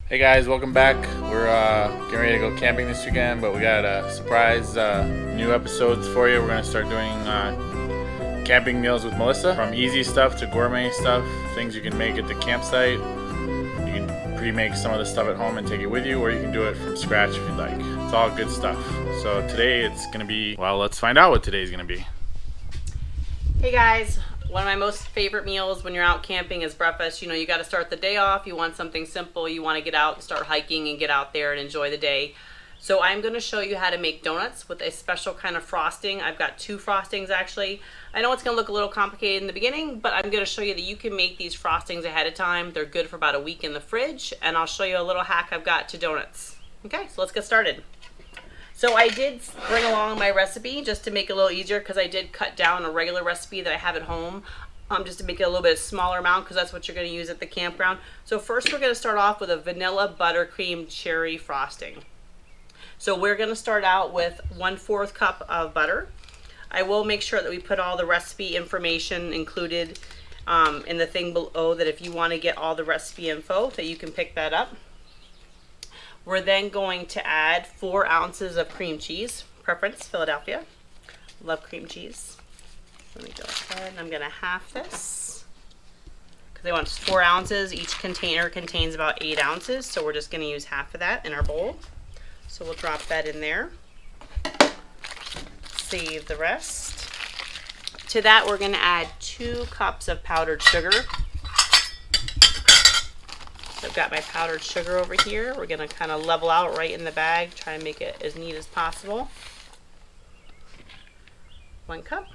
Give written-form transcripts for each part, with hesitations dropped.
Hey guys, welcome back. We're getting ready to go camping this weekend, but we got a surprise new episodes for you. We're going to start doing camping meals with Melissa. From easy stuff to gourmet stuff, things you can make at the campsite. You can pre-make some of the stuff at home and take it with you, or you can do it from scratch if you'd like. It's all good stuff. So today it's going to be, well, let's find out what today's going to be. Hey guys, one of my most favorite meals when you're out camping is breakfast. You know, you got to start the day off. You want something simple. You want to get out and start hiking and get out there and enjoy the day. So I'm going to show you how to make donuts with a special kind of frosting. I've got two frostings actually. I know it's going to look a little complicated in the beginning, but I'm going to show you that you can make these frostings ahead of time. They're good for about a week in the fridge, and I'll show you a little hack I've got to donuts. Okay, so let's get started. So I did bring along my recipe just to make it a little easier, because I did cut down a regular recipe that I have at home just to make it a little bit smaller amount, because that's what you're going to use at the campground. So first we're going to start off with a vanilla buttercream cherry frosting. So we're going to start out with 1/4 cup of butter. I will make sure that we put all the recipe information included in the thing below, that if you want to get all the recipe info, that you can pick that up. We're then going to add 4 ounces of cream cheese, preference Philadelphia. Love cream cheese. Let me go ahead and I'm going to half this, because I want 4 ounces. Each container contains about 8 ounces, so we're just going to use half of that in our bowl. So we'll drop that in there. Save the rest. To that we're going to add 2 cups of powdered sugar. I've got my powdered sugar over here. We're going to kind of level out right in the bag, try and make it as neat as possible. 1 cup.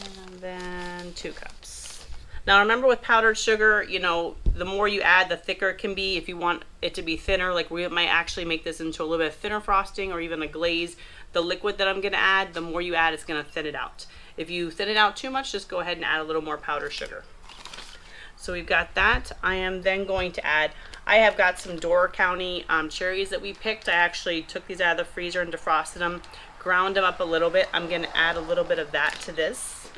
And then 2 cups. Now remember, with powdered sugar, you know, the more you add, the thicker it can be. If you want it to be thinner, like we might actually make this into a little bit of thinner frosting or even a glaze, the liquid that I'm going to add, the more you add, it's going to thin it out. If you thin it out too much, just go ahead and add a little more powdered sugar. So we've got that. I am then going to add, I have got some Door County cherries that we picked. I actually took these out of the freezer and defrosted them, ground them up a little bit. I'm going to add a little bit of that to this.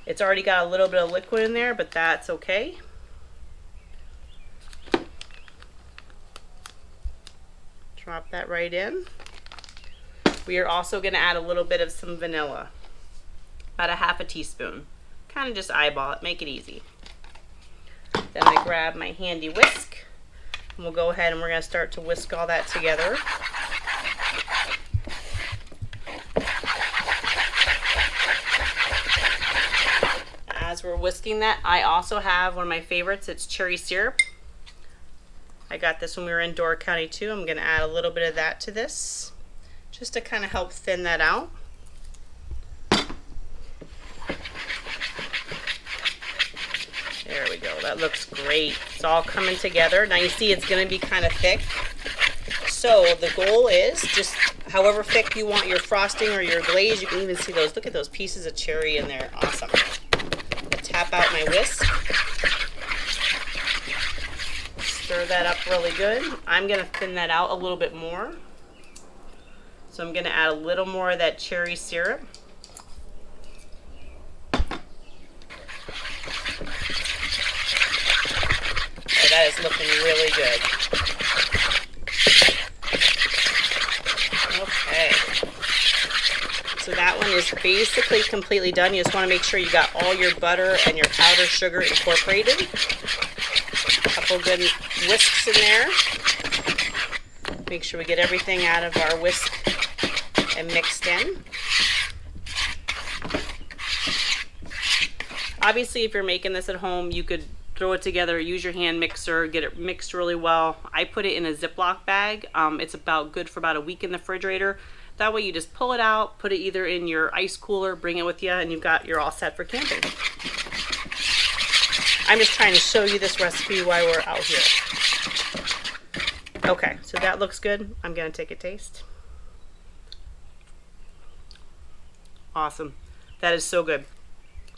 It's already got a little bit of liquid in there, but that's okay. Drop that right in. We are also going to add a little bit of some vanilla, about a ½ teaspoon. Kind of just eyeball it, make it easy. Then I grab my handy whisk, and we'll go ahead and we're going to start to whisk all that together. As we're whisking that, I also have one of my favorites. It's cherry syrup. I got this when we were in Door County too. I'm going to add a little bit of that to this, just to kind of help thin that out. There we go. That looks great. It's all coming together. Now you see it's going to be kind of thick. So the goal is just however thick you want your frosting or your glaze. You can even see those. Look at those pieces of cherry in there. Awesome. I'm going to tap out my whisk. Stir that up really good. I'm going to thin that out a little bit more. So I'm going to add a little more of that cherry syrup. That is looking really good. Okay. So that one is basically completely done. You just want to make sure you got all your butter and your powdered sugar incorporated. A couple good whisks in there. Make sure we get everything out of our whisk and mixed in. Obviously, if you're making this at home, you could throw it together, use your hand mixer, get it mixed really well. I put it in a Ziploc bag. It's about good for about a week in the refrigerator. That way you just pull it out, put it either in your ice cooler, bring it with you, and you're all set for camping. I'm just trying to show you this recipe while we're out here. Okay, so that looks good. I'm gonna take a taste. Awesome. That is so good.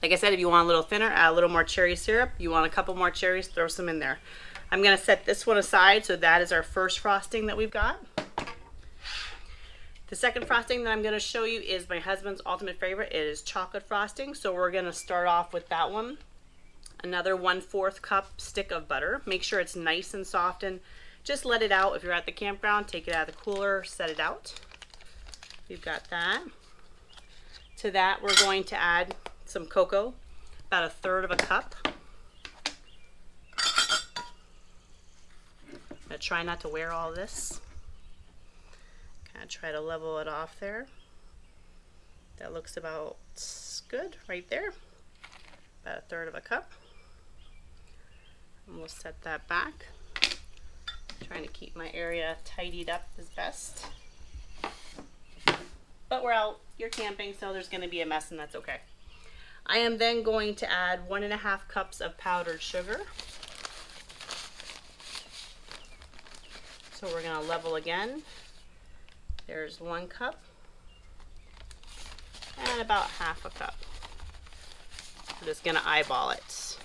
Like I said, if you want a little thinner, add a little more cherry syrup. You want a couple more cherries, throw some in there. I'm going to set this one aside. So that is our first frosting that we've got. The second frosting that I'm going to show you is my husband's ultimate favorite. It is chocolate frosting. So we're going to start off with that one. Another 1/4 cup stick of butter. Make sure it's nice and soft, and just let it out. If you're at the campground, take it out of the cooler, set it out. We've got that. To that, we're going to add some cocoa, about 1/3 cup. I'm gonna try not to wear all this. Kind of try to level it off there. That looks about good right there. About 1/3 cup. And we'll set that back. Trying to keep my area tidied up as best. But we're out, you're camping, so there's gonna be a mess, and that's okay. I am then going to add 1.5 cups of powdered sugar. So we're gonna level again. There's 1 cup. And about 1/2 cup. I'm just gonna eyeball it.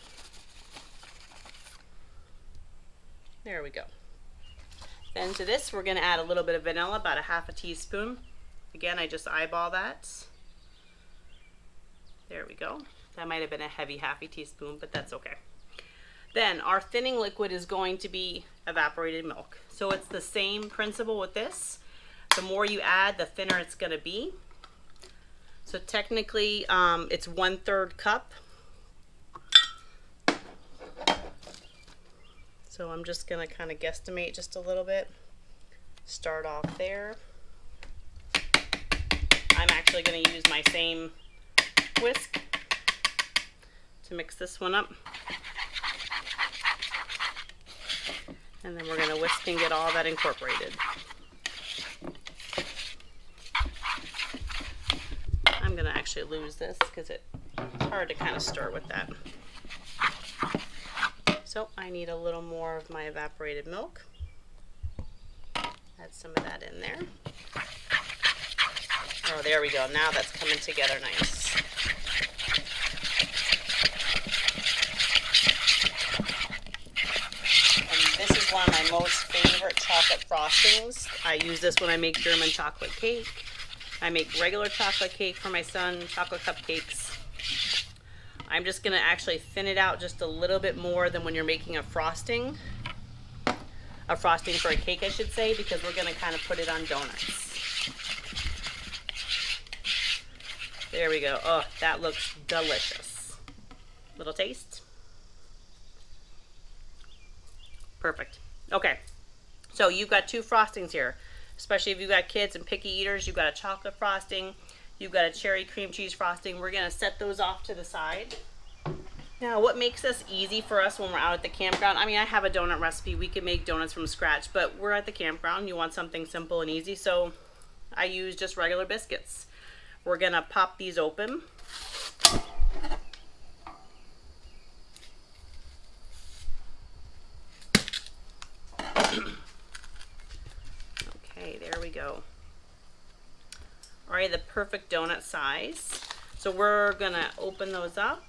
There we go. Then to this, we're gonna add a little bit of vanilla, about 1/2 teaspoon. Again, I just eyeball that. There we go. That might have been a heavy 1/2 teaspoon, but that's okay. Then our thinning liquid is going to be evaporated milk. So it's the same principle with this. The more you add, the thinner it's gonna be. So technically, it's 1/3 cup. So I'm just gonna kind of guesstimate just a little bit. Start off there. I'm actually gonna use my same whisk to mix this one up. And then we're gonna whisk and get all that incorporated. I'm gonna actually lose this because it's hard to kind of stir with that. So I need a little more of my evaporated milk. Add some of that in there. Oh, there we go. Now that's coming together nice. And this is one of my most favorite chocolate frostings. I use this when I make German chocolate cake. I make regular chocolate cake for my son, chocolate cupcakes. I'm just gonna actually thin it out just a little bit more than when you're making a frosting. A frosting for a cake, I should say, because we're gonna kind of put it on donuts. There we go. Oh, that looks delicious. Little taste. Perfect. Okay, so you've got 2 frostings here. Especially if you've got kids and picky eaters, you've got a chocolate frosting, you've got a cherry cream cheese frosting. We're gonna set those off to the side. Now, what makes this easy for us when we're out at the campground, I mean, I have a donut recipe. We can make donuts from scratch, but we're at the campground. You want something simple and easy, so I use just regular biscuits. We're gonna pop these open. Okay, there we go. All right, the perfect donut size. So we're gonna open those up.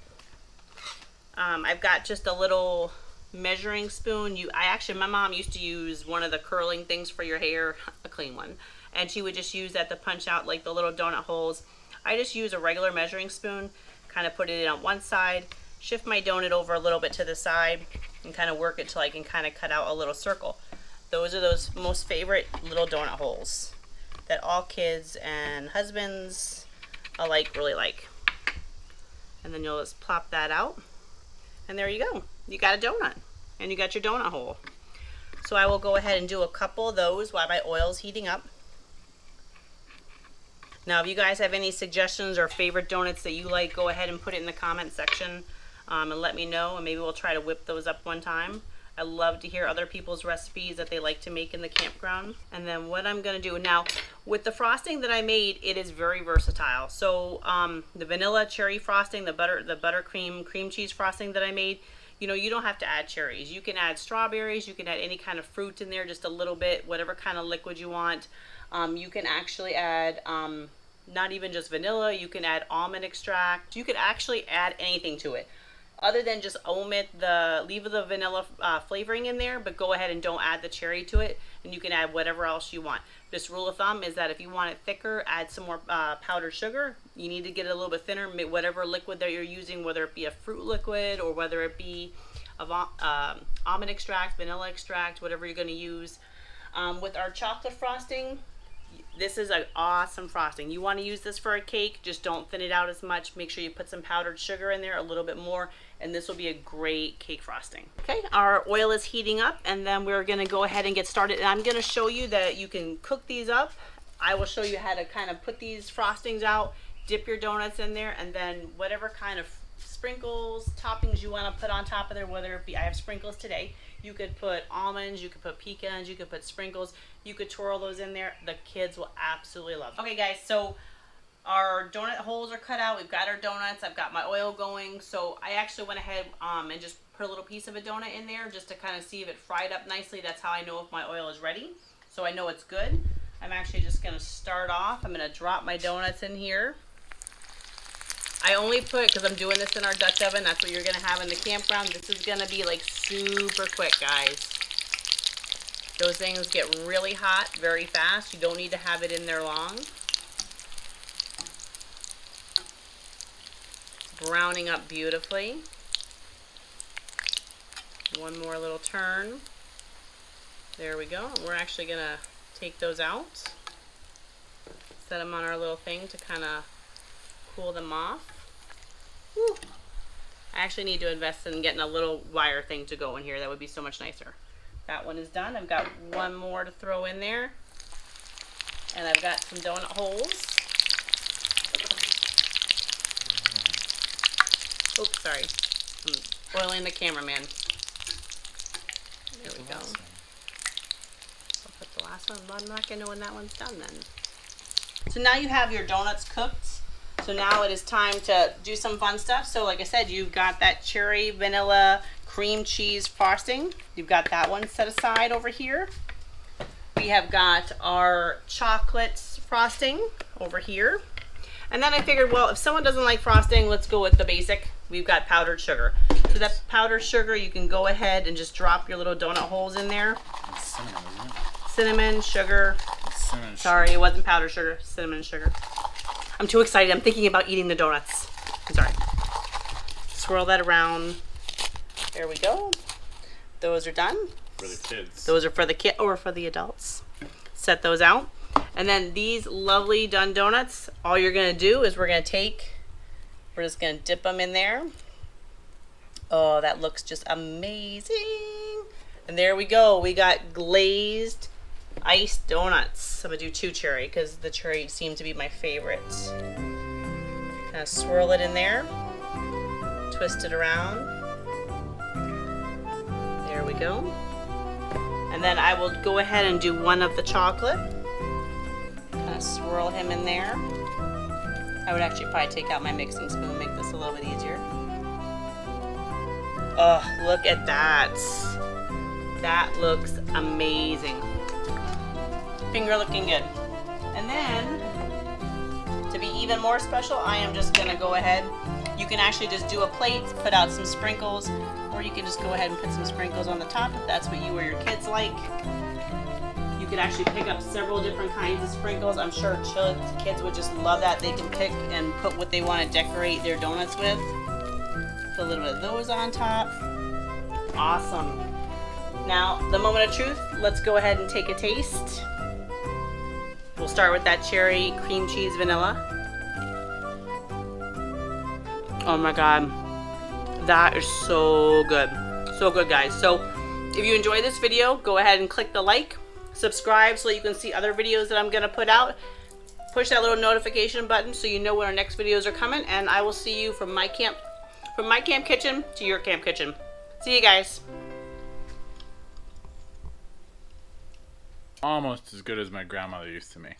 I've got just a little measuring spoon. My mom used to use one of the curling things for your hair, a clean one, and she would just use that to punch out like the little donut holes. I just use a regular measuring spoon, kind of put it in on one side, shift my donut over a little bit to the side, and kind of work it till I can kind of cut out a little circle. Those are those most favorite little donut holes that all kids and husbands alike really like. And then you'll just plop that out. And there you go. You got a donut. And you got your donut hole. So I will go ahead and do a couple of those while my oil's heating up. Now, if you guys have any suggestions or favorite donuts that you like, go ahead and put it in the comment section and let me know. And maybe we'll try to whip those up one time. I love to hear other people's recipes that they like to make in the campground. And then what I'm gonna do now, with the frosting that I made, it is very versatile. So the vanilla cherry frosting, the buttercream cream cheese frosting that I made, you know, you don't have to add cherries. You can add strawberries, you can add any kind of fruit in there, just a little bit, whatever kind of liquid you want. You can actually add not even just vanilla, you can add almond extract. You could actually add anything to it, other than just leave the vanilla flavoring in there, but go ahead and don't add the cherry to it, and you can add whatever else you want. This rule of thumb is that if you want it thicker, add some more powdered sugar. You need to get it a little bit thinner. Whatever liquid that you're using, whether it be a fruit liquid or whether it be almond extract, vanilla extract, whatever you're going to use. With our chocolate frosting, this is an awesome frosting. You want to use this for a cake, just don't thin it out as much. Make sure you put some powdered sugar in there, a little bit more, and this will be a great cake frosting. Okay, our oil is heating up, and then we're going to go ahead and get started. And I'm going to show you that you can cook these up. I will show you how to kind of put these frostings out, dip your donuts in there, and then whatever kind of sprinkles, toppings you want to put on top of there, whether it be, I have sprinkles today. You could put almonds, you could put pecans, you could put sprinkles, you could twirl those in there. The kids will absolutely love it. Okay guys, so our donut holes are cut out. We've got our donuts. I've got my oil going. So I actually went ahead and just put a little piece of a donut in there just to kind of see if it fried up nicely. That's how I know if my oil is ready. So I know it's good. I'm actually just going to start off. I'm going to drop my donuts in here. I only put, because I'm doing this in our Dutch oven, that's what you're going to have in the campground. This is going to be like super quick, guys. Those things get really hot very fast. You don't need to have it in there long. Browning up beautifully. One more little turn. There we go. We're actually going to take those out. Set them on our little thing to kind of cool them off. Whew. I actually need to invest in getting a little wire thing to go in here. That would be so much nicer. That one is done. I've got one more to throw in there. And I've got some donut holes. Oops, sorry. I'm oiling the cameraman. There we go. I'll put the last one. I'm not going to know when that one's done then. So now you have your donuts cooked. So now it is time to do some fun stuff. So like I said, you've got that cherry vanilla cream cheese frosting. You've got that one set aside over here. We have got our chocolate frosting over here. And then I figured, well, if someone doesn't like frosting, let's go with the basic. We've got powdered sugar. So that powdered sugar, you can go ahead and just drop your little donut holes in there. Cinnamon, isn't it? Cinnamon, sugar. Cinnamon Sorry, it wasn't powdered sugar. Cinnamon sugar. I'm too excited. I'm thinking about eating the donuts. I'm sorry. Swirl that around. There we go. Those are done. For the kids. Those are for the kid or for the adults. Set those out. And then these lovely done donuts, all you're going to do is we're just going to dip them in there. Oh, that looks just amazing. And there we go. We got glazed iced donuts. I'm going to do 2 cherry because the cherry seems to be my favorite. Kind of swirl it in there. Twist it around. There we go. And then I will go ahead and do one of the chocolate. Kind of swirl him in there. I would actually probably take out my mixing spoon and make this a little bit easier. Oh, look at that. That looks amazing. Finger looking good. And then, to be even more special, I am just going to go ahead. You can actually just do a plate, put out some sprinkles, or you can just go ahead and put some sprinkles on the top if that's what you or your kids like. You could actually pick up several different kinds of sprinkles. I'm sure kids would just love that. They can pick and put what they want to decorate their donuts with. Put a little bit of those on top. Awesome. Now, the moment of truth, let's go ahead and take a taste. We'll start with that cherry cream cheese vanilla. Oh my God, that is so good. So good, guys. So if you enjoyed this video, go ahead and click the like, subscribe so you can see other videos that I'm gonna put out. Push that little notification button so you know when our next videos are coming, and I will see you from my camp kitchen to your camp kitchen. See you guys. Almost as good as my grandmother used to make.